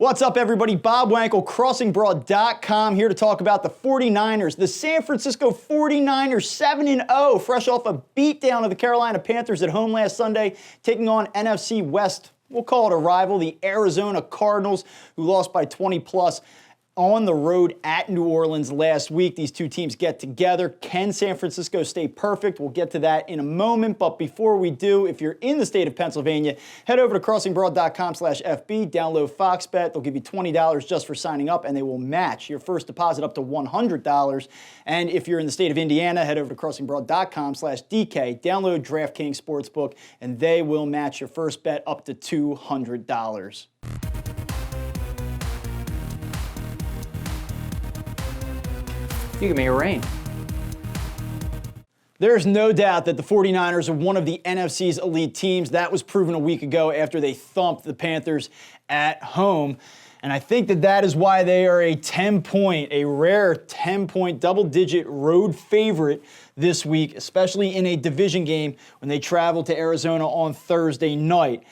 What's up, everybody? Bob Wankel, CrossingBroad.com, here to talk about the 49ers. The San Francisco 49ers, 7-0, fresh off a beatdown of the Carolina Panthers at home last Sunday, taking on NFC West, we'll call it a rival, the Arizona Cardinals, who lost by 20-plus on the road at New Orleans last week. These two teams get together. Can San Francisco stay perfect? We'll get to that in a moment. But before we do, if you're in the state of Pennsylvania, head over to crossingbroad.com/FB, download Fox Bet. They'll give you $20 just for signing up, and they will match your first deposit up to $100. And if you're in the state of Indiana, head over to crossingbroad.com/DK, download DraftKings Sportsbook, and they will match your first bet up to $200. You give me a rain. There's no doubt that the 49ers are one of the NFC's elite teams. That was proven a week ago after they thumped the Panthers at home. And I think that is why they are a rare 10-point, double-digit road favorite this week, especially in a division game when they travel to Arizona on Thursday night.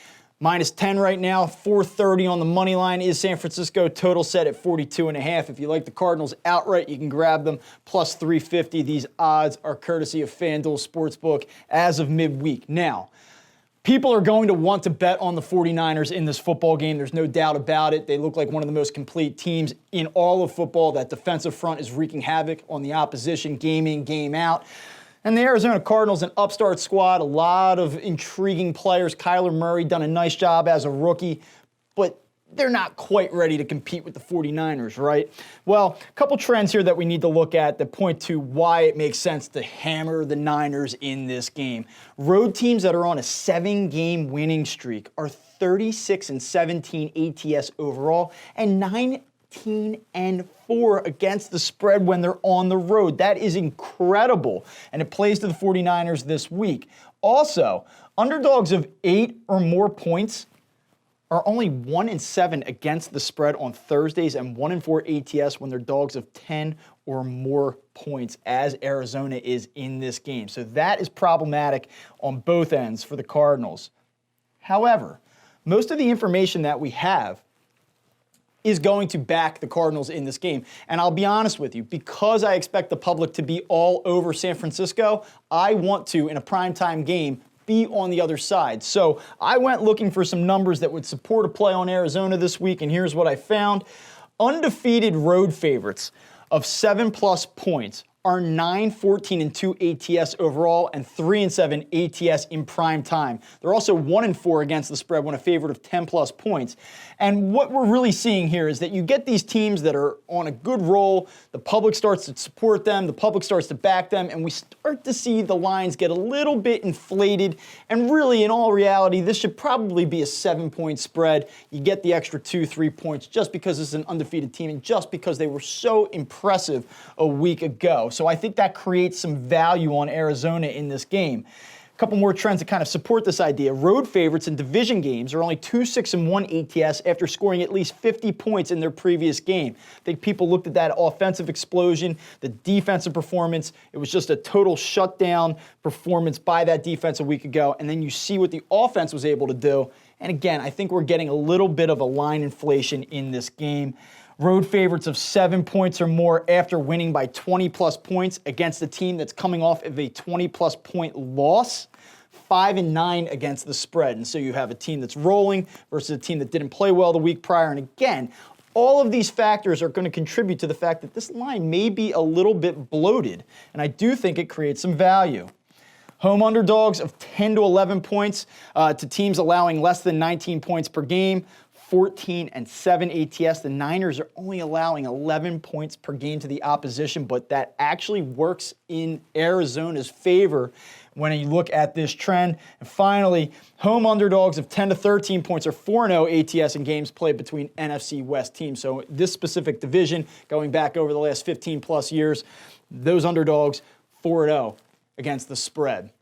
Minus 10 right now, 430 on the money line is San Francisco. Total set at 42.5. If you like the Cardinals outright, you can grab them plus 350. These odds are courtesy of FanDuel Sportsbook as of midweek. Now, people are going to want to bet on the 49ers in this football game. There's no doubt about it. They look like one of the most complete teams in all of football. That defensive front is wreaking havoc on the opposition game in, game out. And the Arizona Cardinals, an upstart squad, a lot of intriguing players. Kyler Murray done a nice job as a rookie, but they're not quite ready to compete with the 49ers, right? Well, a couple trends here that we need to look at that point to why it makes sense to hammer the Niners in this game. Road teams that are on a 7-game winning streak are 36-17 ATS overall and 19-4 against the spread when they're on the road. That is incredible, and it plays to the 49ers this week. Also, underdogs of 8 or more points are only 1-7 against the spread on Thursdays and 1-4 ATS when they're dogs of 10 or more points, as Arizona is in this game. So that is problematic on both ends for the Cardinals. However, most of the information that we have is going to back the Cardinals in this game. And I'll be honest with you, because I expect the public to be all over San Francisco, I want to, in a primetime game, be on the other side. So I went looking for some numbers that would support a play on Arizona this week, and here's what I found. Undefeated road favorites of 7+ points are 9-14-2 ATS overall and 3-7 ATS in prime time. They're also 1-4 against the spread when a favorite of 10+ points. And what we're really seeing here is that you get these teams that are on a good roll, the public starts to support them, the public starts to back them, and we start to see the lines get a little bit inflated. And really, in all reality, this should probably be a 7-point spread. You get the extra 2-3 points just because it's an undefeated team and just because they were so impressive a week ago. So I think that creates some value on Arizona in this game. A couple more trends that kind of support this idea. Road favorites in division games are only 2-6-1 ATS after scoring at least 50 points in their previous game. I think people looked at that offensive explosion, the defensive performance. It was just a total shutdown performance by that defense a week ago. And then you see what the offense was able to do. And again, I think we're getting a little bit of a line inflation in this game. Road favorites of 7 points or more after winning by 20+ points against a team that's coming off of a 20+ point loss. 5-9 against the spread. And so you have a team that's rolling versus a team that didn't play well the week prior. And again, all of these factors are going to contribute to the fact that this line may be a little bit bloated. And I do think it creates some value. Home underdogs of 10 to 11 points to teams allowing less than 19 points per game. 14-7 ATS. The Niners are only allowing 11 points per game to the opposition, but that actually works in Arizona's favor when you look at this trend. And finally, home underdogs of 10 to 13 points are 4-0 ATS in games played between NFC West teams. So this specific division, going back over the last 15+ years, those underdogs 4-0 against the spread.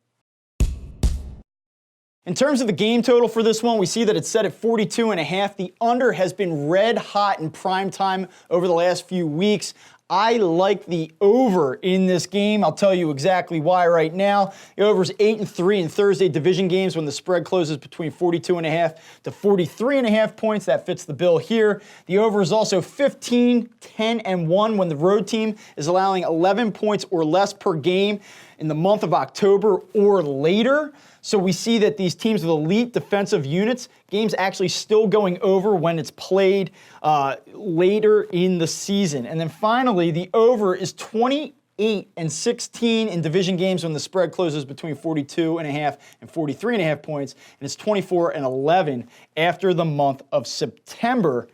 In terms of the game total for this one, we see that it's set at 42.5. The under has been red hot in prime time over the last few weeks. I like the over in this game. I'll tell you exactly why right now. The over is 8-3 in Thursday division games when the spread closes between 42.5 to 43.5 points. That fits the bill here. The over is also 15-10-1 when the road team is allowing 11 points or less per game in the month of October or later. So we see that these teams with elite defensive units, games actually still going over when it's played later in the season. And then finally, the over is 28-16 in division games when the spread closes between 42.5 and 43.5 points, and it's 24-11 after the month of September.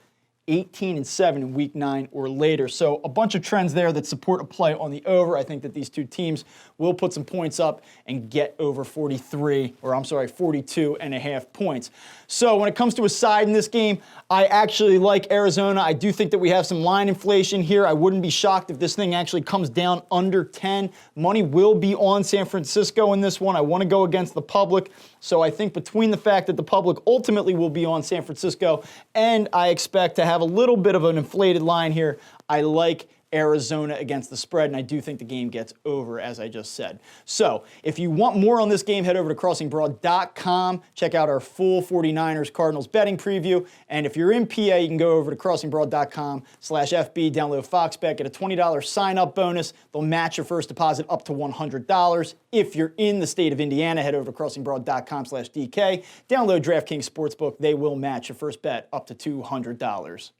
18-7 in week 9 or later. So a bunch of trends there that support a play on the over. I think that these two teams will put some points up and get over 42.5 points. So when it comes to a side in this game, I actually like Arizona. I do think that we have some line inflation here. I wouldn't be shocked if this thing actually comes down under 10. Money will be on San Francisco in this one. I want to go against the public. So I think between the fact that the public ultimately will be on San Francisco and I expect to have a little bit of an inflated line here, I like Arizona against the spread, and I do think the game gets over, as I just said. So if you want more on this game, head over to crossingbroad.com. Check out our full 49ers Cardinals betting preview. And if you're in PA, you can go over to crossingbroad.com/FB, download FoxBet, get a $20 sign-up bonus. They'll match your first deposit up to $100. If you're in the state of Indiana, head over to crossingbroad.com/DK. Download DraftKings Sportsbook. They will match your first bet up to $200.